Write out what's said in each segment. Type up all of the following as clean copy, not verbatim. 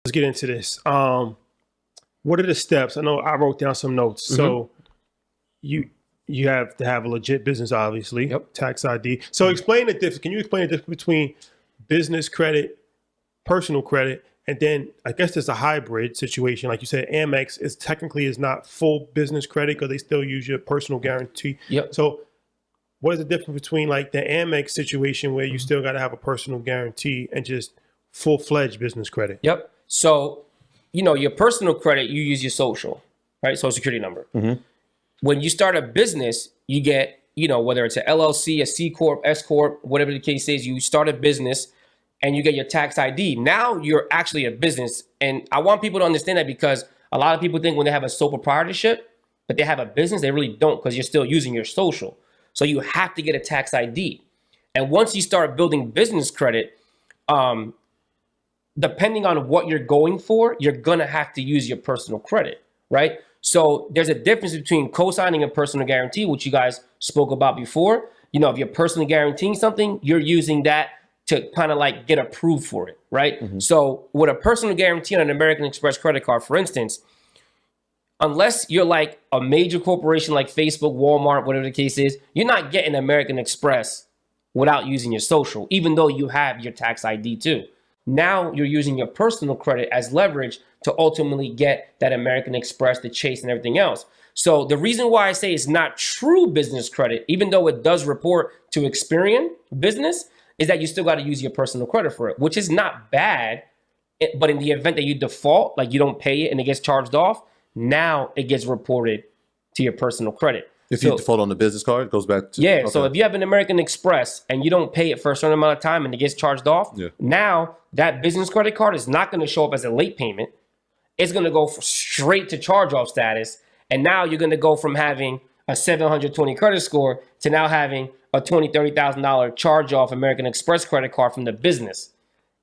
let's get into this. What are the steps? I know I wrote down some notes. So you have to have a legit business, obviously. Yep. Tax ID. So explain the difference. Can you explain the difference between business credit, personal credit, and then I guess there's a hybrid situation. Like you said, Amex is not full business credit because they still use your personal guarantee. Yep. So what is the difference between like the Amex situation where you still got to have a personal guarantee and just full-fledged business credit? Yep. So, your personal credit, you use your social, right? Social security number. When you start a business, you get, whether it's an LLC, a C Corp, S Corp, whatever the case is, you start a business and you get your tax ID. Now you're actually a business. And I want people to understand that because a lot of people think when they have a sole proprietorship, but they have a business, they really don't because you're still using your social. So you have to get a tax ID. And once you start building business credit, depending on what you're going for, you're going to have to use your personal credit, right? So there's a difference between co-signing a personal guarantee, which you guys spoke about before. If you're personally guaranteeing something, you're using that to kind of like get approved for it, right? So with a personal guarantee on an American Express credit card, for instance, unless you're like a major corporation like Facebook, Walmart, whatever the case is, you're not getting American Express without using your social, even though you have your tax ID too. Now you're using your personal credit as leverage to ultimately get that American Express, the Chase, and everything else. So the reason why I say it's not true business credit, even though it does report to Experian business, is that you still got to use your personal credit for it, which is not bad. But in the event that you default, like you don't pay it and it gets charged off, now it gets reported to your personal credit. If you default on the business card, it goes back to... Yeah, okay. So if you have an American Express and you don't pay it for a certain amount of time and it gets charged off, now that business credit card is not going to show up as a late payment. It's going to go straight to charge-off status. And now you're going to go from having a 720 credit score to now having a $20,000, $30,000 charge-off American Express credit card from the business.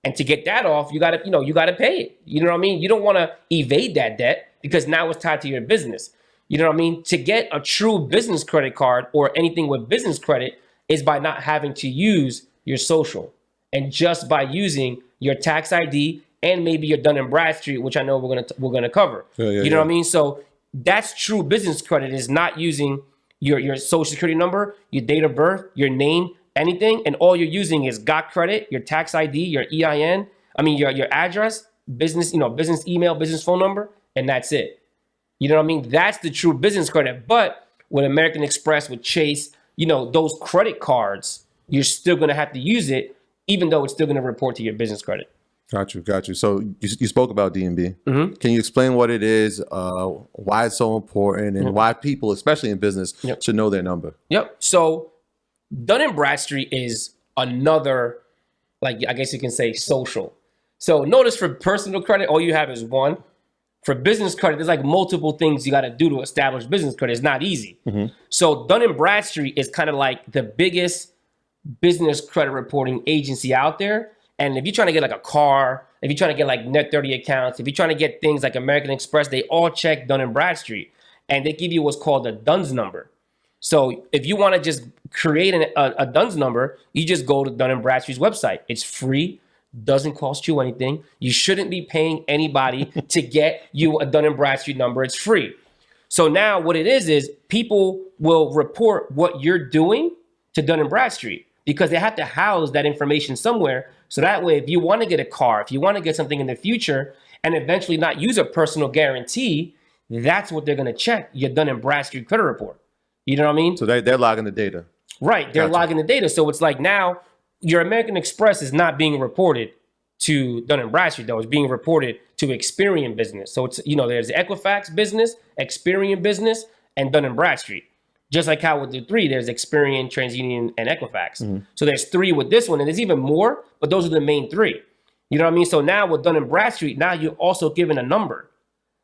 And to get that off, you got to pay it. You know what I mean? You don't want to evade that debt because now it's tied to your business. You know what I mean? To get a true business credit card or anything with business credit is by not having to use your social and just by using your tax ID and maybe your Dun & Bradstreet, which I know we're gonna cover. You know what I mean? So that's true business credit, is not using your social security number, your date of birth, your name, anything, and all you're using is got credit, your tax ID, your EIN, your address, business, business email, business phone number, and that's it. You know what I mean? That's the true business credit. But with American Express, with Chase, those credit cards, you're still going to have to use it, even though it's still going to report to your business credit. Got you. So you spoke about D&B. Can you explain what it is, why it's so important, and why people, especially in business, should know their number? Yep. So Dun & Bradstreet is another, like, I guess you can say, social. So notice for personal credit, all you have is one. For business credit, there's like multiple things you got to do to establish business credit. It's not easy. So Dun & Bradstreet is kind of like the biggest business credit reporting agency out there. And if you're trying to get like a car, if you're trying to get like Net30 accounts, if you're trying to get things like American Express, they all check Dun & Bradstreet. And they give you what's called a DUNS number. So if you want to just create a DUNS number, you just go to Dun & Bradstreet's website. It's free. Doesn't cost you anything. You shouldn't be paying anybody to get you a Dun & Bradstreet number. It's free. So now what it is people will report what you're doing to Dun & Bradstreet because they have to house that information somewhere. So that way, if you want to get a car, if you want to get something in the future and eventually not use a personal guarantee, that's what they're going to check, your Dun & Bradstreet credit report. You know what I mean? So they're logging the data. Right. They're logging the data. So it's like now, your American Express is not being reported to Dun & Bradstreet, though. It's being reported to Experian business. So it's, there's Equifax business, Experian business, and Dun & Bradstreet. Just like how with the three, there's Experian, TransUnion, and Equifax. So there's three with this one, and there's even more, but those are the main three. You know what I mean? So now with Dun & Bradstreet, now you're also given a number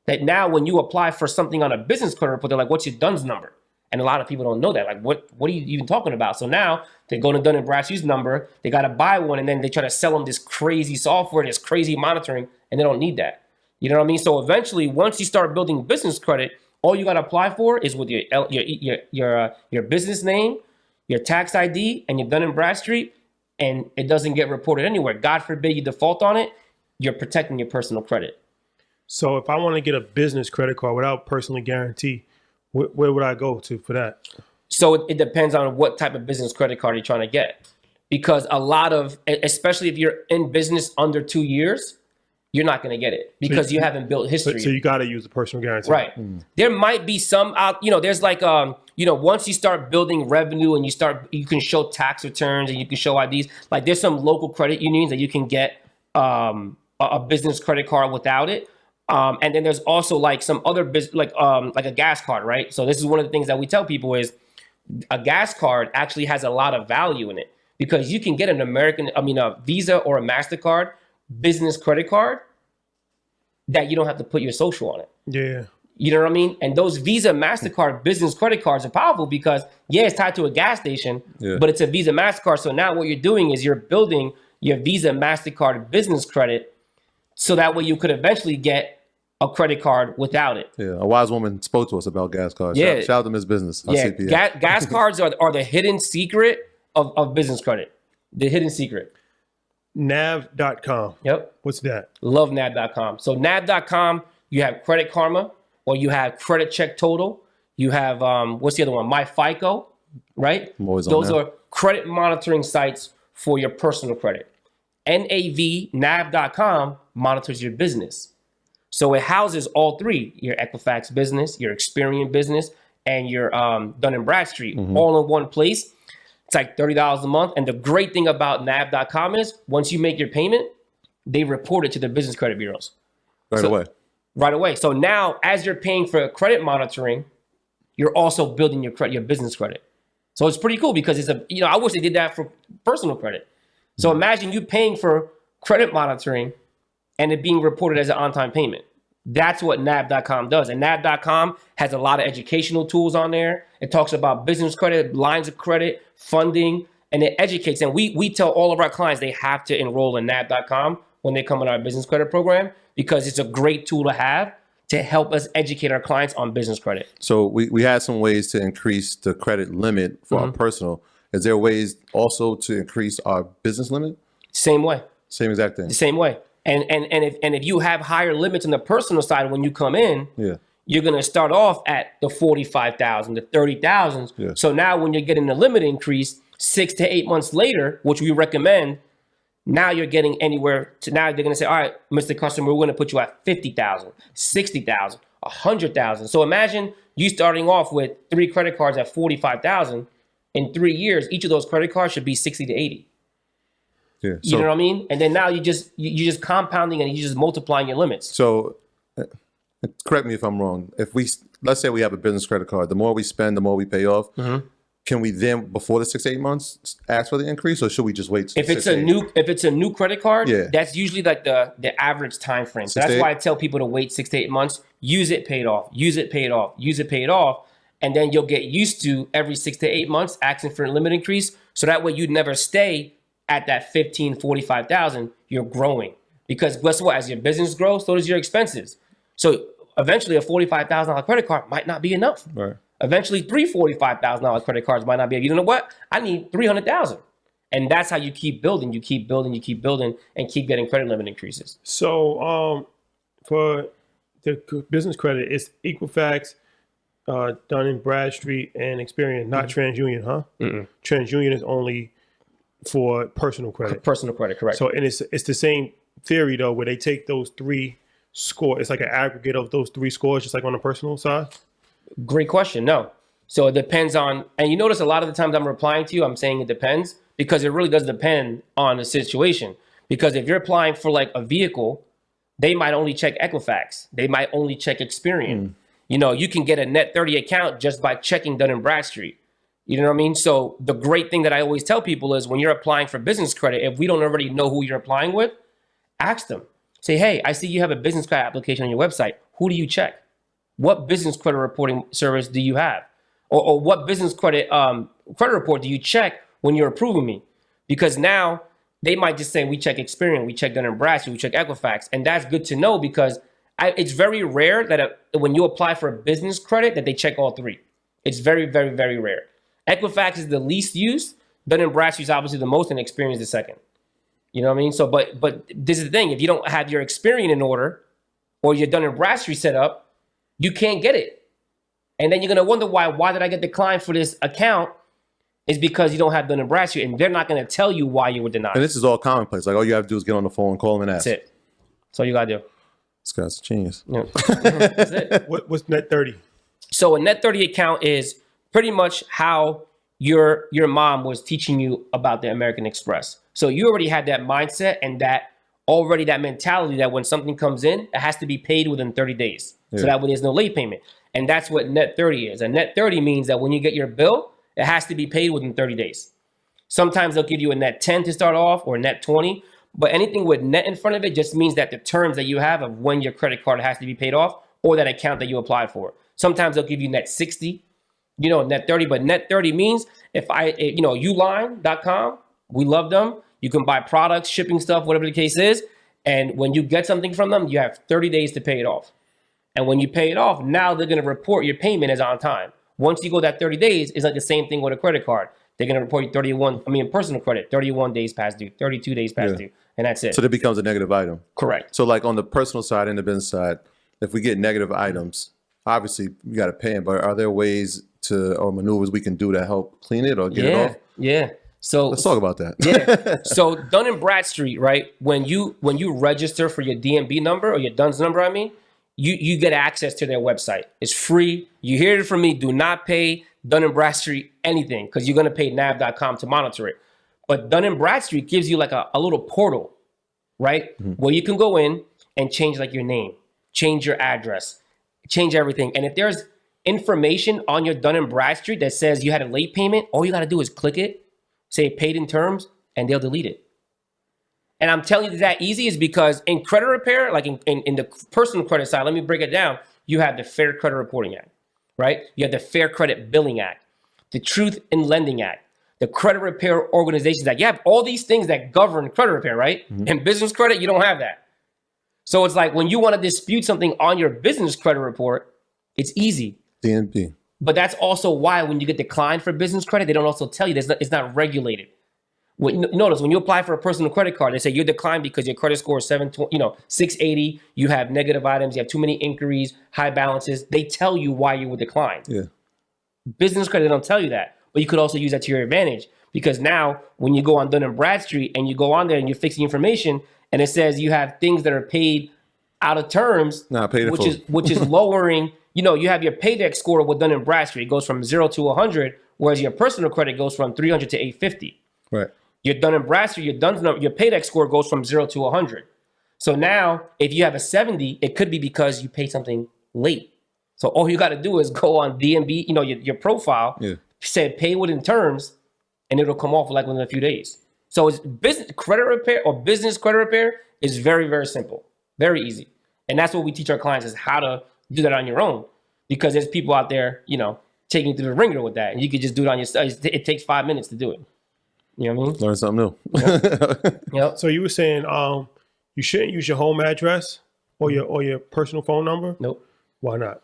that now when you apply for something on a business credit report, they're like, what's your DUNS number? And a lot of people don't know that. Like, what are you even talking about? So now they go to Dun & Bradstreet's number, they got to buy one, and then they try to sell them this crazy software, this crazy monitoring, and they don't need that. You know what I mean? So eventually, once you start building business credit, all you got to apply for is with your business name, your tax ID, and your Dun & Bradstreet, and it doesn't get reported anywhere. God forbid you default on it, you're protecting your personal credit. So if I want to get a business credit card without personally guarantee, where would I go to for that? So it depends on what type of business credit card you're trying to get. Because a lot of, especially if you're in business under 2 years, you're not going to get it because you haven't built history. So you got to use the personal guarantee. Right. There might be some out, there's like, once you start building revenue and you can show tax returns and you can show IDs, like there's some local credit unions that you can get a business credit card without it. And then there's also like some other business, like a gas card, right? So this is one of the things that we tell people is a gas card actually has a lot of value in it because you can get a Visa or a MasterCard business credit card that you don't have to put your social on it. Yeah. You know what I mean? And those Visa, MasterCard business credit cards are powerful because it's tied to a gas station, but it's a Visa, MasterCard. So now what you're doing is you're building your Visa, MasterCard business credit so that way you could eventually get a credit card without it. Yeah, a wise woman spoke to us about gas cards. Yeah. Shout out to Miss Business. Gas cards are the hidden secret of business credit. The hidden secret. Nav.com. Yep. What's that? Love nav.com. So nav.com, you have Credit Karma or you have Credit Check Total. You have, what's the other one? My FICO, right? Those are credit monitoring sites for your personal credit. nav.com monitors your business. So it houses all three, your Equifax business, your Experian business, and your Dun & Bradstreet all in one place. It's like $30 a month. And the great thing about nav.com is once you make your payment, they report it to the business credit bureaus. Right away. So now as you're paying for credit monitoring, you're also building your business credit. So it's pretty cool because I wish they did that for personal credit. So imagine you paying for credit monitoring and it being reported as an on-time payment. That's what nav.com does. And nav.com has a lot of educational tools on there. It talks about business credit, lines of credit, funding, and it educates. And we tell all of our clients they have to enroll in nav.com when they come in our business credit program because it's a great tool to have to help us educate our clients on business credit. So we had some ways to increase the credit limit for our personal. Is there ways also to increase our business limit? Same way. Same exact thing. The same way. And if you have higher limits on the personal side when you come in, you're going to start off at the 45,000, the 30,000. Yeah. So now when you're getting the limit increase 6 to 8 months later, which we recommend, now you're getting anywhere to now they're going to say, all right, Mr. Customer, we're going to put you at 50,000, 60,000, 100,000. So imagine you starting off with 3 credit cards at 45,000. In 3 years, each of those credit cards should be 60 to 80. Yeah. You know what I mean? And then now you're just compounding and you're just multiplying your limits. So correct me if I'm wrong. Let's say we have a business credit card, the more we spend, the more we pay off. Can we then, before the 6 to 8 months, ask for the increase, or should we just wait? If it's a new credit card, that's usually like the average time frame. So that's why I tell people to wait 6 to 8 months, use it, pay it off, use it, pay it off, use it, pay it off. And then you'll get used to every 6 to 8 months asking for a limit increase. So that way you'd never stay at that 15, 45,000, you're growing. Because guess what? As your business grows, so does your expenses. So eventually a $45,000 credit card might not be enough. Right. Eventually 3 $45,000 credit cards might not be enough. You know what? I need 300,000. And that's how you keep building. You keep building, and keep getting credit limit increases. So for the business credit, it's Equifax, Dun & Bradstreet, and Experian, not TransUnion, huh? TransUnion is only for personal credit. Personal credit, correct. So, and it's the same theory though, where they take those 3 scores. It's like an aggregate of those 3 scores, just like on the personal side. Great question. No. So it depends on, and you notice a lot of the times I'm replying to you, I'm saying it depends because it really does depend on the situation. Because if you're applying for like a vehicle, they might only check Equifax. They might only check Experian. You know, you can get a net 30 account just by checking Dun & Bradstreet. You know what I mean? So the great thing that I always tell people is when you're applying for business credit, if we don't already know who you're applying with, ask them. Say, hey, I see you have a business credit application on your website. Who do you check? What business credit reporting service do you have? Or what business credit report do you check when you're approving me? Because now they might just say, we check Experian, we check Dun & Bradstreet, we check Equifax. And that's good to know because it's very rare that when you apply for a business credit that they check all 3. It's very, very, very rare. Equifax is the least used. Dun & Bradstreet is obviously the most, and Experian is the second. You know what I mean? So, but this is the thing. If you don't have your Experian in order or your Dun & Bradstreet set up, you can't get it. And then you're going to wonder why did I get declined for this account? Is because you don't have Dun & Bradstreet, and they're not going to tell you why you were denied. And this is all commonplace. Like all you have to do is get on the phone, call them and ask. That's it. That's all you got to do. This guy's a genius. Yeah. That's it. What's Net 30? So a Net 30 account is pretty much how your mom was teaching you about the American Express. So you already had that mindset and that mentality that when something comes in, it has to be paid within 30 days. So that way there's no late payment. And that's what Net 30 is. And Net 30 means that when you get your bill, it has to be paid within 30 days. Sometimes they'll give you a Net 10 to start off or Net 20. But anything with net in front of it just means that the terms that you have of when your credit card has to be paid off or that account that you applied for. Sometimes they'll give you Net 60, Net 30. But Net 30 means Uline.com, we love them. You can buy products, shipping stuff, whatever the case is. And when you get something from them, you have 30 days to pay it off. And when you pay it off, now they're going to report your payment as on time. Once you go that 30 days, it's like the same thing with a credit card. They're going to report you personal credit, 31 days past due, 32 days past due, and that's it. So that becomes a negative item. Correct. So like on the personal side and the business side, if we get negative items, obviously we got to pay them, but are there ways or maneuvers we can do to help clean it or get it off? Yeah. So let's talk about that. Yeah. So Dun & Bradstreet, right? When you register for your DNB number or your DUNS number, you get access to their website. It's free. You hear it from me. Do not pay Dun & Bradstreet anything because you're going to pay nav.com to monitor it. But Dun & Bradstreet gives you like a little portal, right? Mm-hmm. Where you can go in and change like your name, change your address, change everything. And if there's information on your Dun & Bradstreet that says you had a late payment, all you got to do is click it, say paid in terms, and they'll delete it. And I'm telling you that easy is because in credit repair, like in the personal credit side, let me break it down. You have the Fair Credit Reporting Act, right? You have the Fair Credit Billing Act, the Truth in Lending Act, the Credit Repair Organizations Act. You have all these things that govern credit repair, right? Mm-hmm. In business credit, you don't have that. So it's like when you want to dispute something on your business credit report, it's easy. DNP. But that's also why when you get declined for business credit, they don't also tell you it's not regulated. Notice when you apply for a personal credit card, they say you're declined because your credit score is 680. You have negative items. You have too many inquiries, high balances. They tell you why you were declined. Yeah. Business credit, they don't tell you that. But you could also use that to your advantage because now when you go on Dun & Bradstreet and you go on there and you're fixing information and it says you have things that are paid out of terms, which is lowering. You have your paydex score with Dun & Bradstreet. It goes from 0 to 100, whereas your personal credit goes from 300 to 850. Right. Your Dun & Bradstreet, your paydex score goes from 0 to 100. So now, if you have a 70, it could be because you paid something late. So all you got to do is go on DNB, your profile, say pay within terms, and it'll come off like within a few days. So it's business credit repair or business credit repair is very, very simple, very easy. And that's what we teach our clients is how to do that on your own, because there's people out there, taking you through the ringer with that, and you could just do it on your stuff. It takes 5 minutes to do it. You know what I mean? Learn something new. Yep. So you were saying you shouldn't use your home address or your personal phone number? Nope. Why not?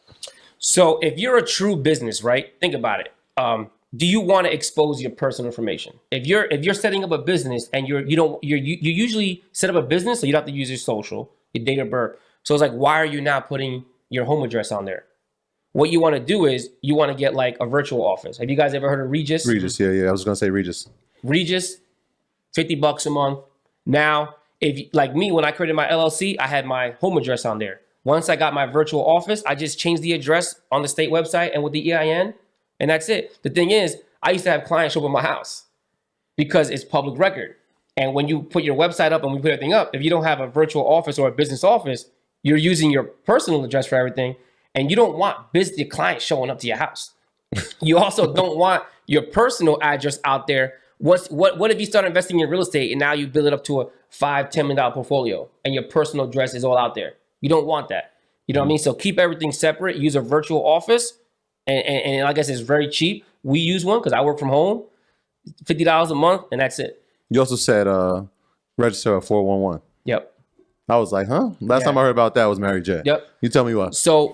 So if you're a true business, right? Think about it. Do you want to expose your personal information? If you're setting up a business and you usually set up a business, so you don't have to use your social, your date of birth. So it's like, why are you not putting your home address on there? What you want to do is you want to get like a virtual office. Have you guys ever heard of Regis? Regis, yeah. I was gonna say Regis. Regis, $50 a month. Now, if like me, when I created my LLC, I had my home address on there. Once I got my virtual office, I just changed the address on the state website and with the EIN, and that's it. The thing is, I used to have clients show up at my house because it's public record. And when you put your website up and we put everything up, if you don't have a virtual office or a business office, you're using your personal address for everything, and you don't want your clients showing up to your house. You also don't want your personal address out there. What if you start investing in real estate and now you build it up to a $5-10 million portfolio and your personal address is all out there? You don't want that. You know what I mean? So keep everything separate. Use a virtual office, and like I said, it's very cheap. We use one because I work from home. $50 a month, and that's it. You also said register a 411. Yep. I was like, huh? Last time I heard about that was Mary J. Yep. You tell me what. So